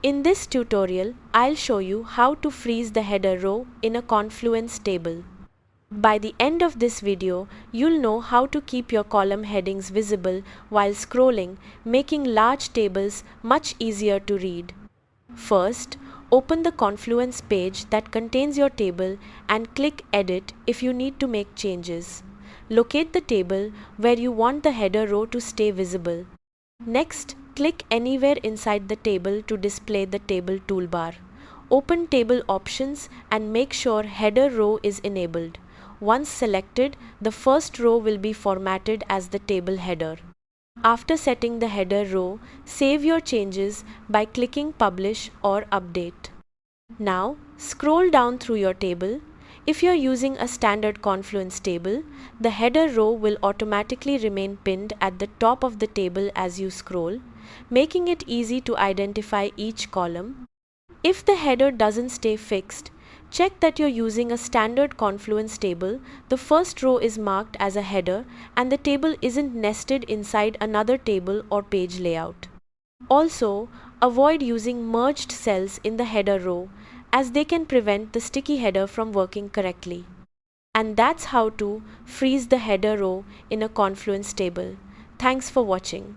In this tutorial, I'll show you how to freeze the header row in a Confluence table. By the end of this video, you'll know how to keep your column headings visible while scrolling, making large tables much easier to read. First, open the Confluence page that contains your table and click Edit if you need to make changes. Locate the table where you want the header row to stay visible. Next, click anywhere inside the table to display the table toolbar. Open Table Options and make sure Header Row is enabled. Once selected, the first row will be formatted as the table header. After setting the header row, save your changes by clicking Publish or Update. Now, scroll down through your table. If you're using a standard Confluence table, the header row will automatically remain pinned at the top of the table as you scroll, making it easy to identify each column. If the header doesn't stay fixed, check that you're using a standard Confluence table. The first row is marked as a header and the table isn't nested inside another table or page layout. Also, avoid using merged cells in the header row, as they can prevent the sticky header from working correctly. And that's how to freeze the header row in a Confluence table. Thanks for watching.